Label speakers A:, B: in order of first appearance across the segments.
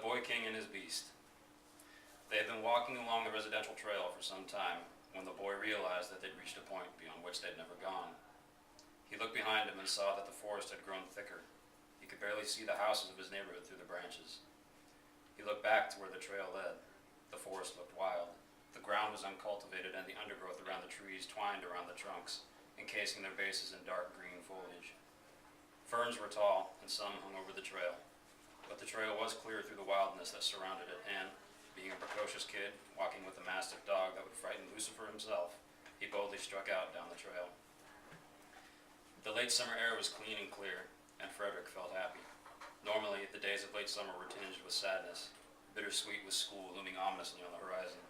A: Boy King and His Beast. They had been walking along the residential trail for some time when the boy realized that they'd reached a point beyond which they'd never gone. He looked behind him and saw that the forest had grown thicker. He could barely see the houses of his neighborhood through the branches. He looked back to where the trail led. The forest looked wild. The ground was uncultivated and the undergrowth around the trees twined around the trunks, encasing their bases in dark green foliage. Ferns were tall and some hung over the trail, but the trail was clear through the wildness that surrounded it, and, being a precocious kid, walking with a mastiff dog that would frighten Lucifer himself, he boldly struck out down the trail. The late summer air was clean and clear, and Frederick felt happy. Normally, the days of late summer were tinged with sadness, bittersweet with school looming ominously on the horizon.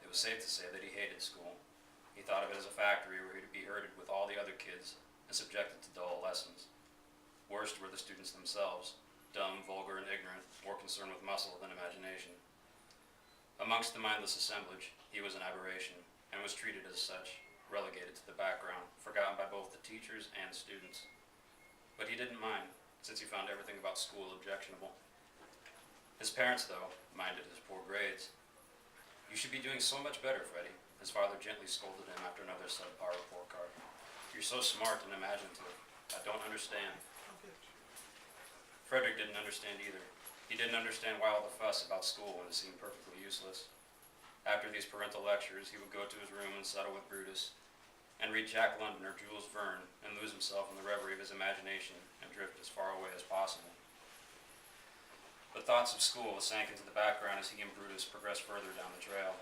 A: It was safe to say that he hated school. He thought of it as a factory where he would be herded with all the other kids and subjected to dull lessons. Worst were the students themselves, dumb, vulgar, and ignorant, more concerned with muscle than imagination. Amongst the mindless assemblage, he was an aberration, and was treated as such, relegated to the background, forgotten by both the teachers and students. But he didn't mind, since he found everything about school objectionable. His parents, though, minded his poor grades. "You should be doing so much better, Freddie," his father gently scolded him after another subpar report card. "You're so smart and imaginative. I don't understand." Frederick didn't understand either. He didn't understand why all the fuss about school when it seemed perfectly useless. After these parental lectures, he would go to his room and settle with Brutus, and read Jack London or Jules Verne, and lose himself in the reverie of his imagination and drift as far away as possible. The thoughts of school sank into the background as he and Brutus progressed further down the trail.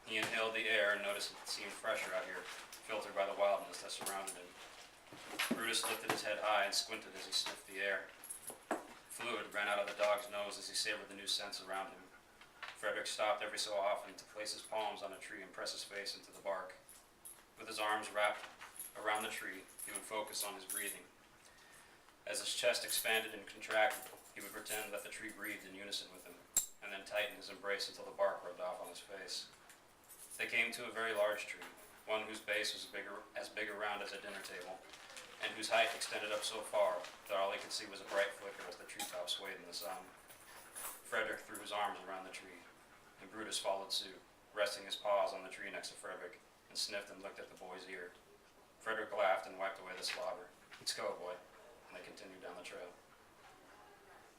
A: He inhaled the air and noticed that it seemed fresher out here, filtered by the wildness that surrounded him. Brutus lifted his head high and squinted as he sniffed the air. Fluid ran out of the dog's nose as he savored the new scents around him. Frederick stopped every so often to place his palms on a tree and press his face into the bark. With his arms wrapped around the tree, he would focus on his breathing. As his chest expanded and contracted, he would pretend that the tree breathed in unison with him, and then tighten his embrace until the bark rubbed off on his face. They came to a very large tree, one whose base was as big around as a dinner table, and whose height extended up so far that all he could see was a bright flicker as the treetop swayed in the sun. Frederick threw his arms around the tree, and Brutus followed suit, resting his paws on the tree next to Frederick, and sniffed and licked at the boy's ear. Frederick laughed and wiped away the slobber. "Let's go, boy," and they continued down the trail.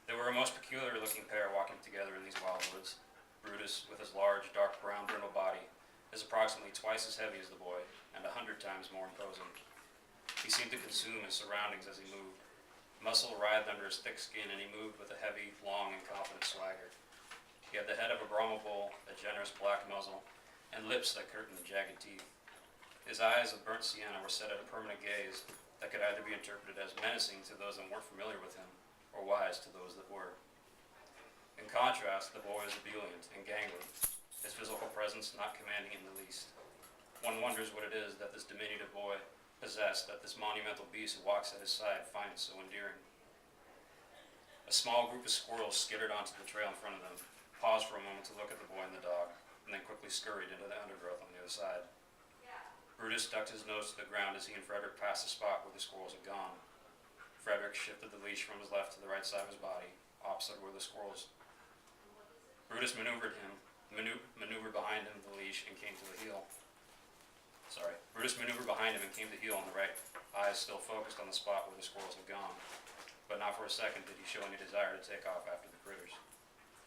A: They were a most peculiar-looking pair walking together in these wild woods. Brutus, with his large, dark brown, brindle body, is approximately twice as heavy as the boy, and 100 times more imposing. He seemed to consume his surroundings as he moved. Muscle writhed under his thick skin, and he moved with a heavy, long, and confident swagger. He had the head of a Brahma bull, a generous black muzzle, and lips that curtained the jagged teeth. His eyes of burnt sienna were set at a permanent gaze that could either be interpreted as menacing to those that weren't familiar with him, or wise to those that were. In contrast, the boy was ebullient and gangly, his physical presence not commanding in the least. One wonders what it is that this diminutive boy possessed that this monumental beast who walks at his side finds so endearing. A small group of squirrels skittered onto the trail in front of them, paused for a moment to look at the boy and the dog, and then quickly scurried into the undergrowth on the other side. Brutus ducked his nose to the ground as he and Frederick passed the spot where the squirrels had gone. Frederick shifted the leash from his left to the right side of his body, opposite where the squirrels. Brutus maneuvered behind him the leash and came to a heel. Brutus maneuvered behind him and came to heel on the right, eyes still focused on the spot where the squirrels had gone. But not for a second did he show any desire to take off after the critters.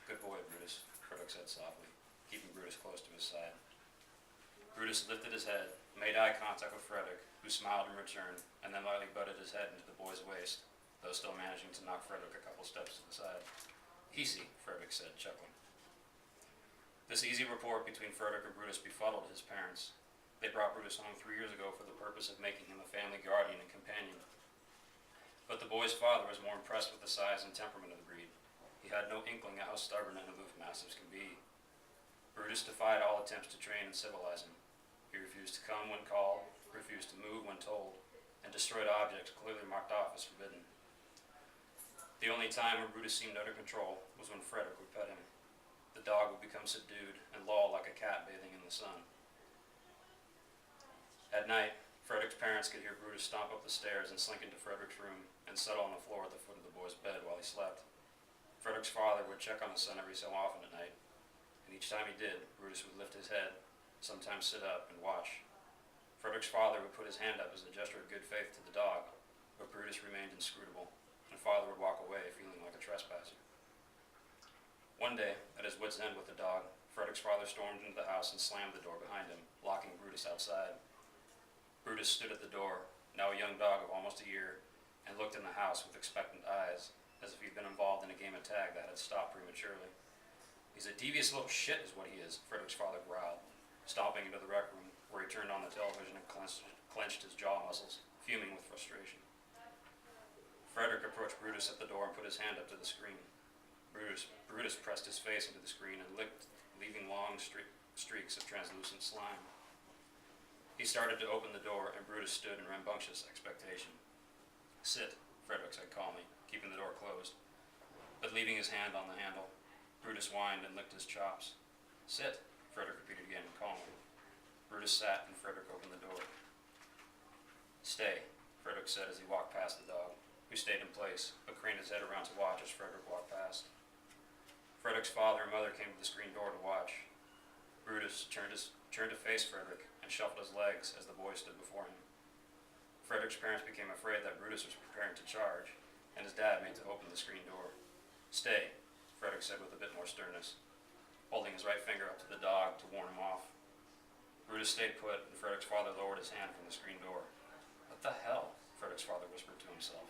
A: "Good boy, Brutus," Frederick said softly, keeping Brutus close to his side. Brutus lifted his head, made eye contact with Frederick, who smiled in return, and then lightly butted his head into the boy's waist, though still managing to knock Frederick a couple steps to the side. "Easy," Frederick said, chuckling. This easy rapport between Frederick and Brutus befuddled his parents. They brought Brutus home 3 years ago for the purpose of making him a family guardian and companion. But the boy's father was more impressed with the size and temperament of the breed. He had no inkling at how stubborn and aloof mastiffs can be. Brutus defied all attempts to train and civilize him. He refused to come when called, refused to move when told, and destroyed objects clearly marked off as forbidden. The only time where Brutus seemed under control was when Frederick would pet him. The dog would become subdued and loll like a cat bathing in the sun. At night, Frederick's parents could hear Brutus stomp up the stairs and slink into Frederick's room and settle on the floor at the foot of the boy's bed while he slept. Frederick's father would check on his son every so often at night, and each time he did, Brutus would lift his head, sometimes sit up, and watch. Frederick's father would put his hand up as a gesture of good faith to the dog, but Brutus remained inscrutable, and father would walk away feeling like a trespasser. One day, at his wit's end with the dog, Frederick's father stormed into the house and slammed the door behind him, locking Brutus outside. Brutus stood at the door, now a young dog of almost a year, and looked in the house with expectant eyes, as if he'd been involved in a game of tag that had stopped prematurely. "He's a devious little shit is what he is," Frederick's father growled, stomping into the rec room, where he turned on the television and clenched his jaw muscles, fuming with frustration. Frederick approached Brutus at the door and put his hand up to the screen. Brutus pressed his face into the screen and licked, leaving long streaks of translucent slime. He started to open the door, and Brutus stood in rambunctious expectation. "Sit," Frederick said calmly, keeping the door closed. But leaving his hand on the handle, Brutus whined and licked his chops. "Sit," Frederick repeated again calmly. Brutus sat, and Frederick opened the door. "Stay," Frederick said as he walked past the dog, who stayed in place, but craned his head around to watch as Frederick walked past. Frederick's father and mother came to the screen door to watch. Brutus turned to face Frederick and shuffled his legs as the boy stood before him. Frederick's parents became afraid that Brutus was preparing to charge, and his dad made to open the screen door. "Stay," Frederick said with a bit more sternness, holding his right finger up to the dog to warn him off. Brutus stayed put, and Frederick's father lowered his hand from the screen door. "What the hell?" Frederick's father whispered to himself.